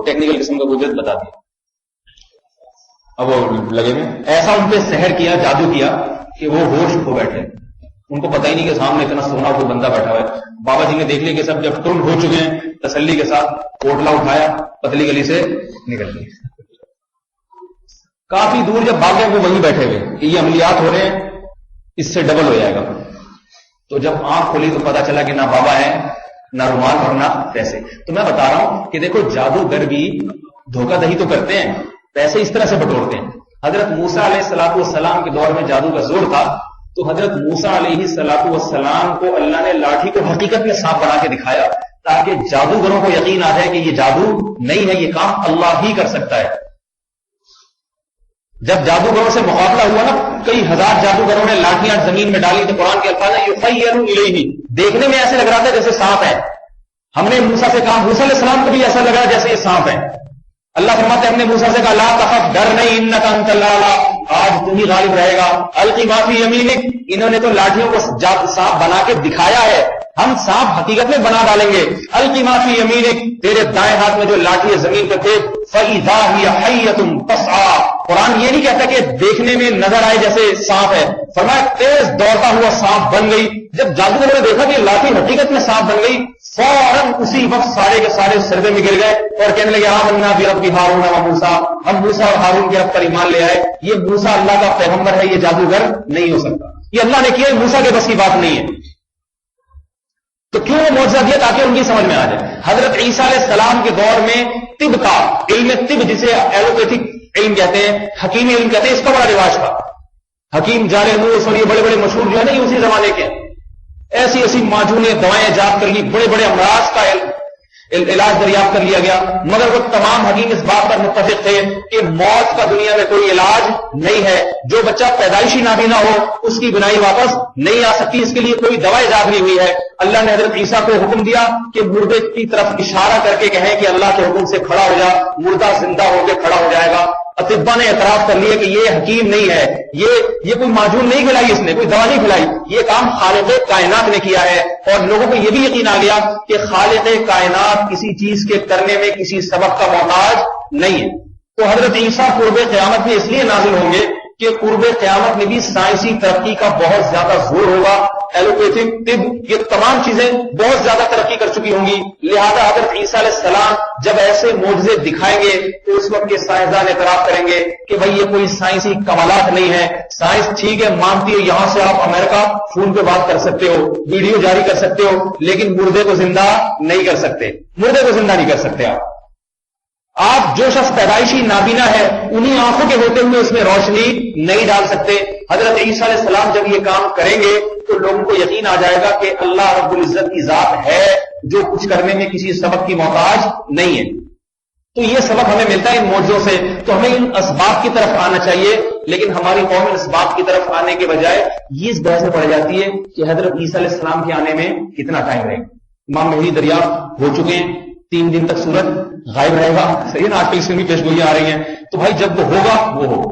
Technical قسم کا قدرت بتا دی. اب وہ لگے میں ایسا ان پہ سحر کیا، جادو کیا کہ وہ ہوش کھو بیٹھے. ان کو پتہ ہی نہیں کہ سامنے اتنا سونا کوئی بندہ بیٹھا ہوا ہے. بابا جی نے دیکھ لیا کہ سب جب ٹرن ہو چکے ہیں، تسلی کے ساتھ کوٹلا اٹھایا، پتلی گلی سے نکل گئی. کافی دور جب بھاگے وہ وہیں بیٹھے ہوئے کہ یہ عملیات ہو رہے ہیں، اس سے ڈبل ہو جائے گا. تو جب آنکھ کھولی تو پتا چلا کہ نہ بابا ہے، نہ رومال اور نہ پیسے. تو میں بتا رہا ہوں کہ دیکھو جادوگر بھی دھوکہ دہی تو کرتے ہیں، پیسے اس طرح سے بٹورتے ہیں. حضرت موسیٰ علیہ الصلوۃ والسلام کے دور میں جادو کا زور تھا، تو حضرت موسیٰ علیہ الصلوۃ والسلام کو اللہ نے لاٹھی کو حقیقت میں سانپ بنا کے دکھایا تاکہ جادوگروں کو یقین آ جائے کہ یہ جادو نہیں ہے، یہ کام اللہ ہی کر سکتا ہے. جب جادوگروں سے مقابلہ ہوا نا، کئی ہزار جادوگروں نے لاٹیاں زمین میں ڈالی، تو قرآن کے الفاظ ہے یخیل الیہ، دیکھنے میں ایسے لگ رہا تھا جیسے سانپ ہے. ہم نے موسیٰ سے کہا، موسیٰ علیہ السلام کو بھی ایسا لگا جیسے یہ سانپ ہے. اللہ فرماتے ہیں ہم نے موسیٰ سے کہا لا تخف، ڈر نہیں، انک انت الاعلی، آج تم ہی غالب رہے گا. القی ما فی یمینک، انہوں نے تو لاٹھیوں کو سانپ بنا کے دکھایا ہے، ہم سانپ حقیقت میں بنا ڈالیں گے. القی ما فی یمینک، تیرے دائیں ہاتھ میں جو لاٹھی زمین پہ تھے، فاذا ہی حیۃ تسعی. قرآن یہ نہیں کہتا کہ دیکھنے میں نظر آئے جیسے سانپ ہے، فرمایا تیز دوڑتا ہوا سانپ بن گئی. جب جادوگروں نے دیکھا کہ لاٹھی حقیقت میں سانپ بن گئی، فوراً اسی وقت سارے کے سارے سردے میں گر گئے اور کہنے لگے آمنا برب ہارون و موسیٰ، ہم موسیٰ اور ہارون کے رب پر ایمان لے آئے. یہ موسیٰ اللہ کا پیغمبر ہے، یہ جادوگر نہیں ہو سکتا، یہ اللہ نے کیا، موسیٰ کے بس کی بات نہیں ہے. تو کیوں وہ معجزہ دیا؟ تاکہ ان کی سمجھ میں آ جائے. حضرت عیسیٰ علیہ السلام کے دور میں طب کا علم، طب جسے ایلوپیتھک علم کہتے ہیں، حکیمی علم کہتے ہیں، اس کا بڑا رواج تھا. حکیم جارحنوس اور یہ بڑے بڑے مشہور جو ہے نا، یہ اسی زمانے کے ہیں. ایسی ایسی معجونیں دوائیں ایجاد کر لی، بڑے بڑے امراض کا علاج دریافت کر لیا گیا، مگر وہ تمام حکیم اس بات پر متفق تھے کہ موت کا دنیا میں کوئی علاج نہیں ہے. جو بچہ پیدائشی نابینا ہو اس کی بینائی واپس نہیں آ سکتی، اس کے لیے کوئی دوا ایجاد نہیں ہوئی ہے. اللہ نے حضرت عیسیٰ کو حکم دیا کہ مردے کی طرف اشارہ کر کے کہیں کہ اللہ کے حکم سے کھڑا ہو جا، مردہ زندہ ہو کے کھڑا ہو جائے گا. اطباء نے اعتراف کر لیا کہ یہ حکیم نہیں ہے، یہ کوئی معجون نہیں کھلائی، اس نے کوئی دوا نہیں کھلائی، یہ کام خالق کائنات نے کیا ہے. اور لوگوں کو یہ بھی یقین آ گیا کہ خالق کائنات کسی چیز کے کرنے میں کسی سبب کا محتاج نہیں ہے. تو حضرت عیسیٰ قرب قیامت میں اس لیے نازل ہوں گے کہ قرب قیامت میں بھی سائنسی ترقی کا بہت زیادہ زور ہوگا. ایلوپیتھک، طب، یہ تمام چیزیں بہت زیادہ ترقی کر چکی ہوں گی. لہذا حضرت عیسیٰ علیہ السلام جب ایسے معجزے دکھائیں گے تو اس وقت کے سائنسدان اعتراف کریں گے کہ بھئی یہ کوئی سائنسی کمالات نہیں ہے. سائنس ٹھیک ہے مانتی ہے، یہاں سے آپ امریکہ فون پہ بات کر سکتے ہو، ویڈیو جاری کر سکتے ہو، لیکن مردے کو زندہ نہیں کر سکتے، مردے کو زندہ نہیں کر سکتے. آپ جو شخص پیدائشی نابینا ہے انہی آنکھوں کے ہوتے ہوئے اس میں روشنی نہیں ڈال سکتے. حضرت عیسیٰ علیہ السلام جب یہ کام کریں گے تو لوگوں کو یقین آ جائے گا کہ اللہ رب العزت کی ذات ہے جو کچھ کرنے میں کسی سبب کی محتاج نہیں ہے. تو یہ سبب ہمیں ملتا ہے ان معجزوں سے، تو ہمیں ان اسباب کی طرف آنا چاہیے. لیکن ہماری قوم اس بات کی طرف آنے کے بجائے یہ اس بحث میں پڑ جاتی ہے کہ حضرت عیسیٰ علیہ السلام کے آنے میں کتنا ٹائم رہے گا. امام مہدی دریافت ہو چکے ہیں، 3 دن تک سورج غائب رہے گا. صحیح ہے نا، آج کل اس میں بھی پیش گوئیاں آ رہی ہیں. تو بھائی جب وہ ہوگا وہ ہو.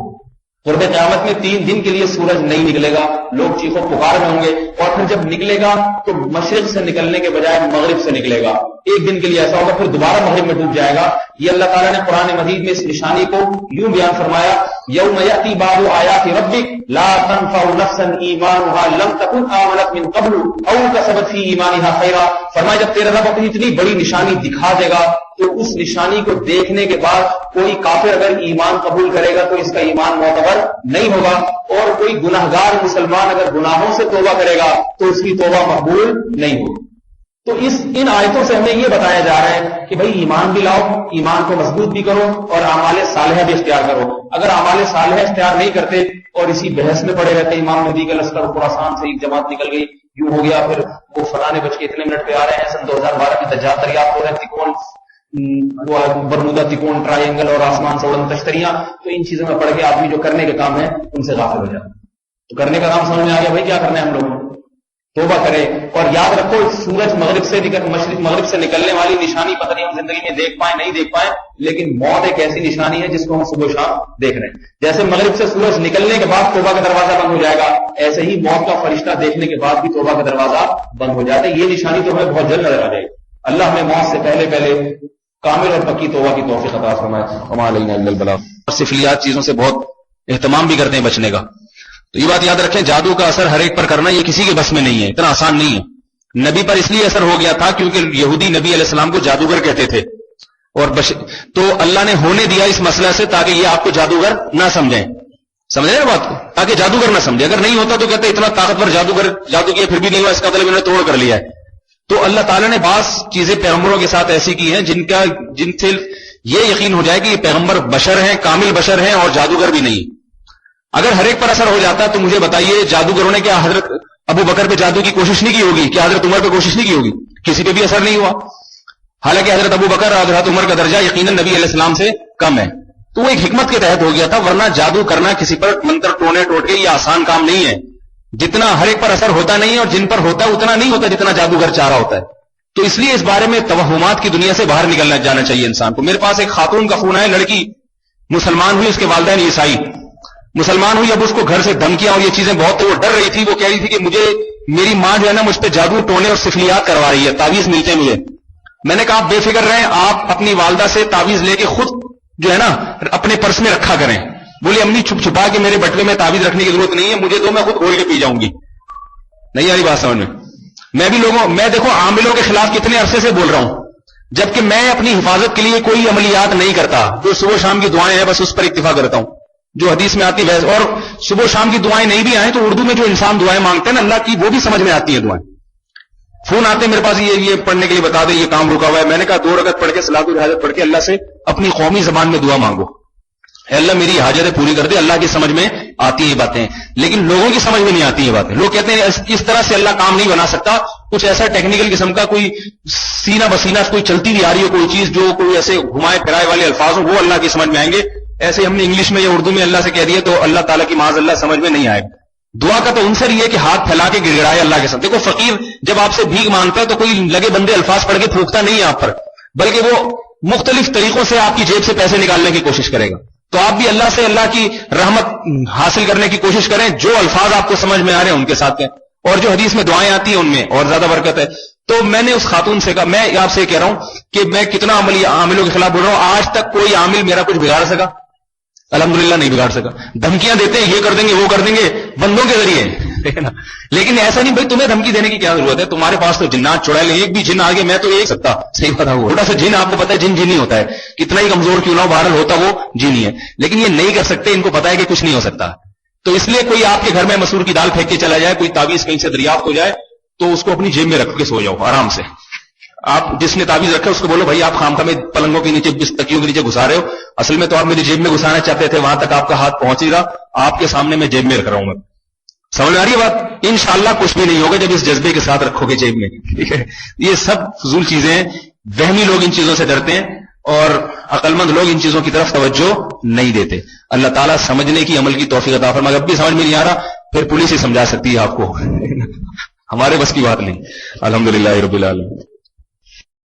قرب قیامت میں 3 دن کے لیے سورج نہیں نکلے گا، لوگ چیخو پکار میں ہوں گے، اور پھر جب نکلے گا تو مشرق سے نکلنے کے بجائے مغرب سے نکلے گا. 1 دن کے لیے ایسا ہوگا، پھر دوبارہ مغرب میں ڈوب جائے گا. یہ اللہ تعالیٰ نے قرآن مجید میں اس نشانی کو یوں بیان فرمایا، یوم یأتی بعض آیات ربک لا تنفع نفسا ایمانها لم تکن آمنت من قبل او کسبت فی ایمانها خیرا. فرمایا جب تیرا رب اپنی اتنی بڑی نشانی دکھا دے گا تو اس نشانی کو دیکھنے کے بعد کوئی کافر اگر ایمان قبول کرے گا تو اس کا ایمان معتبر نہیں ہوگا، اور کوئی گناہگار مسلمان اگر گناہوں سے توبہ کرے گا تو اس کی توبہ مقبول نہیں ہوگی. تو ان آیتوں سے ہمیں یہ بتایا جا رہا ہے کہ بھئی ایمان بھی لاؤ، ایمان کو مضبوط بھی کرو، اور اعمال صالحہ بھی اختیار کرو. اگر اعمال صالحہ اختیار نہیں کرتے اور اسی بحث میں پڑے رہتے، امام مہدی کا لشکر خراسان سے ایک جماعت نکل گئی، یوں ہو گیا، پھر وہ فلانے بج کے اتنے منٹ پہ آ رہے ہیں، سن 2012 کی دجال دریافت ہو رہے ہیں، تکون برمودا تکون ٹرائنگل اور آسمان سے اڑن تشتریاں. تو ان چیزوں میں پڑھ کے آدمی جو کرنے کے کام ہے ان سے غافل ہو جائے. تو کرنے کا کام سمجھ میں آ گیا بھائی کیا کرنا ہے ہم لوگوں کو. توبہ کرے، اور یاد رکھو سورج مغرب سے مشرق مغرب سے نکلنے والی نشانی پتہ نہیں ہم زندگی میں دیکھ پائیں نہیں دیکھ پائیں، لیکن موت ایک ایسی نشانی ہے جس کو ہم صبح شام دیکھ رہے ہیں. جیسے مغرب سے سورج نکلنے کے بعد توبہ کا دروازہ بند ہو جائے گا، ایسے ہی موت کا فرشتہ دیکھنے کے بعد بھی توبہ کا دروازہ بند ہو جاتا ہے. یہ نشانی تو ہمیں بہت جلد نظر آ جائے گی. اللہ ہمیں موت سے پہلے کامل اور پکی توبہ کی توفیق عطا فرمائے. وما علینا الا البلاغ. سفلیات چیزوں سے بہت اہتمام بھی کرتے ہیں بچنے کا. تو یہ بات یاد رکھیں، جادو کا اثر ہر ایک پر کرنا یہ کسی کے بس میں نہیں ہے، اتنا آسان نہیں ہے. نبی پر اس لیے اثر ہو گیا تھا کیونکہ یہودی نبی علیہ السلام کو جادوگر کہتے تھے، اور تو اللہ نے ہونے دیا اس مسئلہ سے تاکہ یہ آپ کو جادوگر نہ سمجھیں. سمجھے نا بات کو؟ تاکہ جادوگر نہ سمجھے. اگر نہیں ہوتا تو کہتے اتنا طاقتور جادوگر جادو کیا پھر بھی نہیں ہوا، اس کا مطلب انہوں نے توڑ کر لیا ہے. تو اللہ تعالیٰ نے بعض چیزیں پیغمبروں کے ساتھ ایسی کی ہیں جن سے یہ یقین ہو جائے کہ یہ پیغمبر بشر ہیں، کامل بشر ہیں اور جادوگر بھی نہیں. اگر ہر ایک پر اثر ہو جاتا تو مجھے بتائیے جادوگروں نے کیا حضرت ابو بکر پہ جادو کی کوشش نہیں کی ہوگی؟ کیا حضرت عمر پہ کوشش نہیں کی ہوگی؟ کسی پہ بھی اثر نہیں ہوا. حالانکہ حضرت ابو بکر اور حضرت عمر کا درجہ یقیناً نبی علیہ السلام سے کم ہے. تو وہ ایک حکمت کے تحت ہو گیا تھا، ورنہ جادو کرنا کسی پر منتر ٹونے ٹوٹکے یہ آسان کام نہیں ہے. جتنا ہر ایک پر اثر ہوتا نہیں ہے اور جن پر ہوتا ہے اتنا نہیں ہوتا جتنا جادوگر چاہ رہا ہوتا ہے. تو اس لیے اس بارے میں توہمات کی دنیا سے باہر نکلنا جانا چاہیے انسان کو. میرے پاس ایک خاتون کا فون ہے، لڑکی مسلمان ہوئی، اس کے والدین عیسائی. مسلمان ہوئی، اب اس کو گھر سے دھمکیاں اور یہ چیزیں بہت، وہ ڈر رہی تھی. وہ کہہ رہی تھی کہ مجھے میری ماں جو ہے نا مجھ پہ جادو ٹونے اور سفلیات کروا رہی ہے، تعویذ ملتے ہیں مجھے. میں نے کہا آپ بے فکر رہیں، آپ اپنی والدہ سے تعویذ لے کے خود جو ہے نا اپنے پرس میں رکھا کریں. بولی امی چھپ چھپا کے میرے بٹوے میں تعویذ رکھنے کی ضرورت نہیں ہے، مجھے تو میں خود کھول کے پی جاؤں گی. نہیں آ رہی بات سمجھ میں؟ میں دیکھو عاملوں کے خلاف کتنے عرصے سے بول رہا ہوں، جبکہ میں اپنی حفاظت کے لیے کوئی عملیات نہیں کرتا. جو صبح شام کی دعائیں ہیں بس اس پر اکتفا کرتا ہوں جو حدیث میں آتی ہے. اور صبح شام کی دعائیں نہیں بھی آئیں تو اردو میں جو انسان دعائیں مانگتے ہیں نا اللہ کی، وہ بھی سمجھ میں آتی ہیں دعائیں. فون آتے ہیں میرے پاس، یہ پڑھنے کے لیے بتا دیں یہ کام رکا ہوا ہے. میں نے کہا 2 رکعت پڑھ کے صلاۃ الحاجت پڑھ کے اللہ سے اپنی قومی زبان میں دعا مانگو، اے اللہ میری حاجتیں پوری کر دے. اللہ کی سمجھ میں آتی یہ باتیں، لیکن لوگوں کی سمجھ میں نہیں آتی یہ باتیں. لوگ کہتے ہیں اس طرح سے اللہ کام نہیں بنا سکتا. کچھ ایسا ٹیکنیکل قسم کا کوئی سینہ بسینہ کوئی چلتی ہوئی آ رہی ہے کوئی چیز جو کوئی ایسے گھمائے پھرائے والے الفاظ ہوں وہ اللہ کی سمجھ میں آئیں گے. ایسے ہم نے انگلش میں یا اردو میں اللہ سے کہہ دیا تو اللہ تعالیٰ کی معاذ اللہ سمجھ میں نہیں آئے. دعا کا تو عنصر یہ ہے کہ ہاتھ پھیلا کے گڑ گڑائے اللہ کے ساتھ. دیکھو فقیر جب آپ سے بھیک مانگتا ہے تو کوئی لگے بندے الفاظ پڑھ کے پھونکتا نہیں ہے آپ پر، بلکہ وہ مختلف طریقوں سے آپ کی جیب سے پیسے نکالنے کی کوشش کرے گا. تو آپ بھی اللہ سے اللہ کی رحمت حاصل کرنے کی کوشش کریں، جو الفاظ آپ کو سمجھ میں آ رہے ہیں ان کے ساتھ کہیں، اور جو حدیث میں دعائیں آتی ہیں ان میں اور زیادہ برکت ہے. تو میں نے اس خاتون سے کہا، میں آپ سے کہہ رہا ہوں کہ میں کتنا عاملوں کے خلاف بول رہا ہوں، آج تک کوئی عامل میرا کچھ بگاڑ سکا؟ الحمدللہ نہیں بگاڑ سکا. دھمکیاں دیتے ہیں یہ کر دیں گے وہ کر دیں گے بندوں کے ذریعے، لیکن ایسا نہیں بھائی تمہیں دھمکی دینے کی کیا ضرورت ہے؟ تمہارے پاس تو جنات چڑھائے لیں، ایک بھی جن آگے میں تو ایک سکتا. صحیح بتا ہوا چھوٹا سا جن، آپ کو پتا ہے جن ہی ہوتا ہے، کتنا ہی کمزور کیوں نہ ہو بہرحال ہوتا وہ جن ہی ہے. لیکن یہ نہیں کر سکتے، ان کو پتا ہے کہ کچھ نہیں ہو سکتا. تو اس لیے کوئی آپ کے گھر میں مسور کی دال پھینک کے چلا جائے، کوئی تعویذ کہیں سے دریافت ہو جائے تو اس کو اپنی جیب میں رکھ کے سو جاؤ آرام سے. آپ جس نے تعویذ رکھا اس کو بولو بھائی آپ خامخواہ میں پلنگوں کے نیچے تکیوں کے نیچے گھسا رہے ہو، اصل میں تو آپ میری جیب میں گھسانا چاہتے تھے، وہاں تک آپ کا ہاتھ پہنچ ہی رہا، آپ کے سامنے میں جیب میں رکھ رہا ہوں. میں سمجھ آ رہی ہے بات؟ انشاءاللہ کچھ بھی نہیں ہوگا جب اس جذبے کے ساتھ رکھو گے جیب میں. ٹھیک ہے، یہ سب فضول چیزیں ہیں. وہمی لوگ ان چیزوں سے ڈرتے ہیں اور عقل مند لوگ ان چیزوں کی طرف توجہ نہیں دیتے. اللہ تعالیٰ سمجھنے کی عمل کی توفیق عطا فرمائے. اب بھی سمجھ میں نہیں آ رہا پھر پولیس ہی سمجھا سکتی ہے آپ کو، ہمارے بس کی بات نہیں. الحمدللہ رب العالمین.